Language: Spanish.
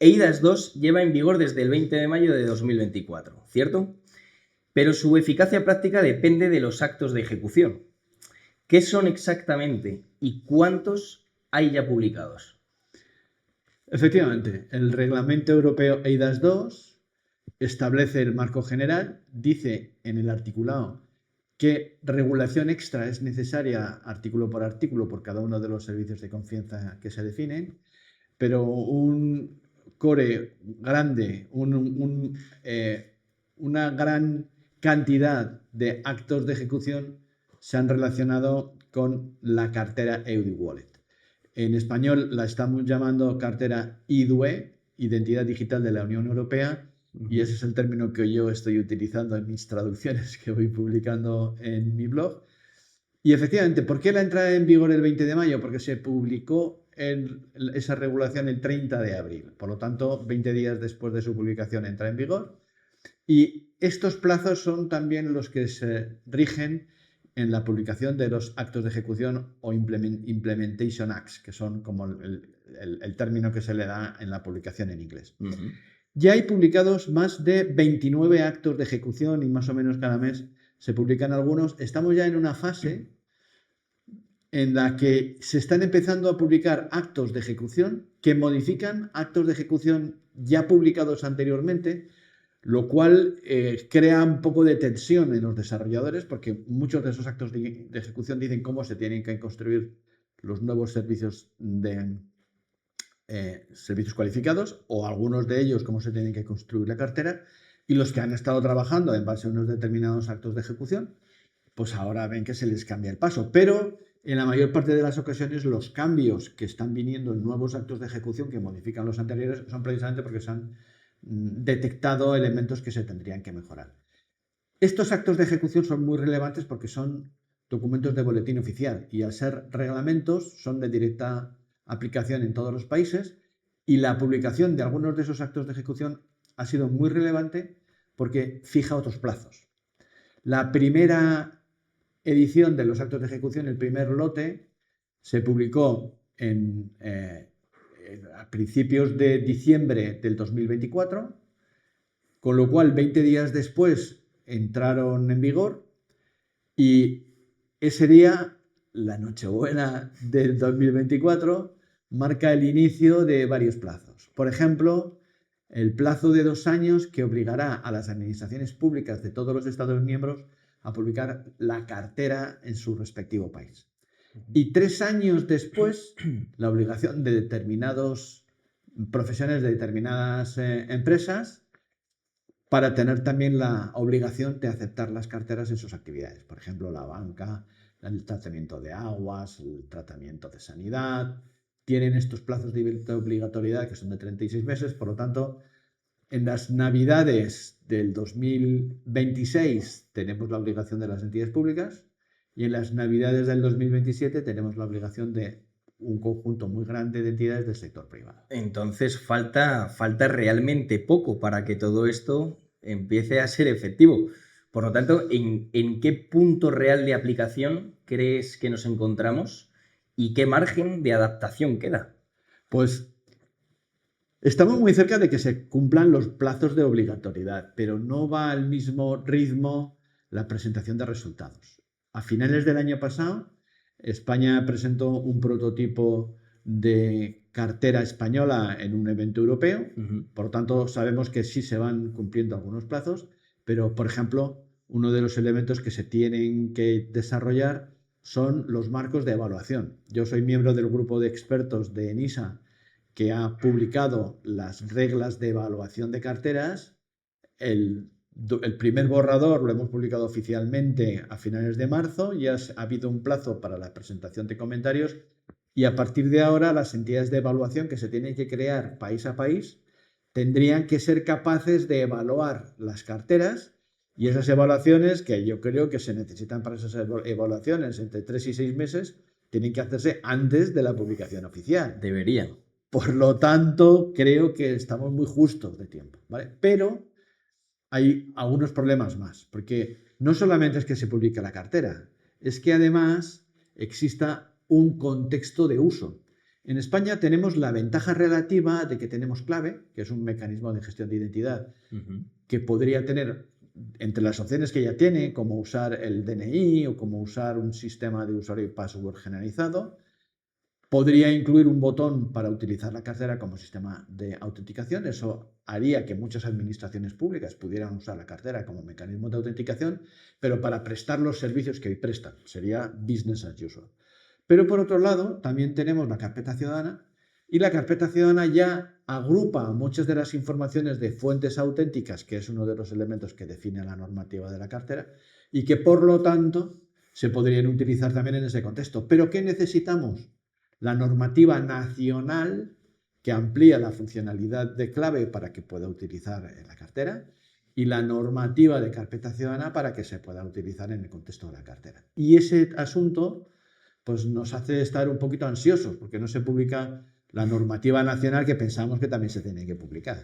eIDAS 2 lleva en vigor desde el 20 de mayo de 2024, ¿cierto? Pero su eficacia práctica depende de los actos de ejecución. ¿Qué son exactamente y cuántos hay ya publicados? Efectivamente, el Reglamento Europeo eIDAS 2 establece el marco general, dice en el articulado qué regulación extra es necesaria artículo por cada uno de los servicios de confianza que se definen, pero un core grande, una gran cantidad de actos de ejecución se han relacionado con la cartera EUDI-Wallet. En español la estamos llamando cartera IDUE, Identidad Digital de la Unión Europea, y ese es el término que yo estoy utilizando en mis traducciones que voy publicando en mi blog. Y efectivamente, ¿por qué la entrada en vigor el 20 de mayo? Porque se publicó esa regulación el 30 de abril. Por lo tanto, 20 días después de su publicación entra en vigor. Y estos plazos son también los que se rigen en la publicación de los actos de ejecución o Implementation Acts, que son como el término que se le da en la publicación en inglés. Ya hay publicados más de 29 actos de ejecución y más o menos cada mes se publican algunos. Estamos ya en una fase en la que se están empezando a publicar actos de ejecución que modifican actos de ejecución ya publicados anteriormente, lo cual crea un poco de tensión en los desarrolladores porque muchos de esos actos de ejecución dicen cómo se tienen que construir los nuevos servicios servicios cualificados o algunos de ellos cómo se tienen que construir la cartera, y los que han estado trabajando en base a unos determinados actos de ejecución pues ahora ven que se les cambia el paso, pero en la mayor parte de las ocasiones los cambios que están viniendo en nuevos actos de ejecución que modifican los anteriores son precisamente porque se han detectado elementos que se tendrían que mejorar. Estos actos de ejecución son muy relevantes porque son documentos de boletín oficial y al ser reglamentos son de directa aplicación en todos los países, y la publicación de algunos de esos actos de ejecución ha sido muy relevante porque fija otros plazos. La primera edición de los actos de ejecución, el primer lote, se publicó a principios de diciembre del 2024, con lo cual 20 días después entraron en vigor, y ese día, la Nochebuena del 2024, marca el inicio de varios plazos. Por ejemplo, el plazo de 2 años que obligará a las administraciones públicas de todos los Estados miembros a publicar la cartera en su respectivo país. Y 3 años después, la obligación de determinados profesiones de determinadas empresas para tener también la obligación de aceptar las carteras en sus actividades. Por ejemplo, la banca, el tratamiento de aguas, el tratamiento de sanidad, tienen estos plazos de obligatoriedad que son de 36 meses, por lo tanto, en las Navidades del 2026 tenemos la obligación de las entidades públicas, y en las Navidades del 2027 tenemos la obligación de un conjunto muy grande de entidades del sector privado. Entonces falta realmente poco para que todo esto empiece a ser efectivo. Por lo tanto, ¿en qué punto real de aplicación crees que nos encontramos y qué margen de adaptación queda? Pues estamos muy cerca de que se cumplan los plazos de obligatoriedad, pero no va al mismo ritmo la presentación de resultados. A finales del año pasado, España presentó un prototipo de cartera española en un evento europeo. Por lo tanto, sabemos que sí se van cumpliendo algunos plazos, pero, por ejemplo, uno de los elementos que se tienen que desarrollar son los marcos de evaluación. Yo soy miembro del grupo de expertos de ENISA que ha publicado las reglas de evaluación de carteras. El primer borrador lo hemos publicado oficialmente a finales de marzo, ya ha habido un plazo para la presentación de comentarios, y a partir de ahora las entidades de evaluación que se tienen que crear país a país tendrían que ser capaces de evaluar las carteras, y esas evaluaciones, que yo creo que se necesitan para esas evaluaciones entre 3 y 6 meses, tienen que hacerse antes de la publicación oficial. Deberían. Por lo tanto, creo que estamos muy justos de tiempo, ¿vale? Pero hay algunos problemas más, porque no solamente es que se publique la cartera, es que además exista un contexto de uso. En España tenemos la ventaja relativa de que tenemos clave, que es un mecanismo de gestión de identidad que podría tener entre las opciones que ya tiene, como usar el DNI o como usar un sistema de usuario y password generalizado. Podría incluir un botón para utilizar la cartera como sistema de autenticación. Eso haría que muchas administraciones públicas pudieran usar la cartera como mecanismo de autenticación, pero para prestar los servicios que hoy prestan. Sería business as usual. Pero por otro lado, también tenemos la carpeta ciudadana, y la carpeta ciudadana ya agrupa muchas de las informaciones de fuentes auténticas, que es uno de los elementos que define la normativa de la cartera, y que por lo tanto se podrían utilizar también en ese contexto. ¿Pero qué necesitamos? La normativa nacional que amplía la funcionalidad de clave para que pueda utilizar la cartera, y la normativa de carpeta ciudadana para que se pueda utilizar en el contexto de la cartera. Y ese asunto pues nos hace estar un poquito ansiosos porque no se publica la normativa nacional que pensamos que también se tiene que publicar.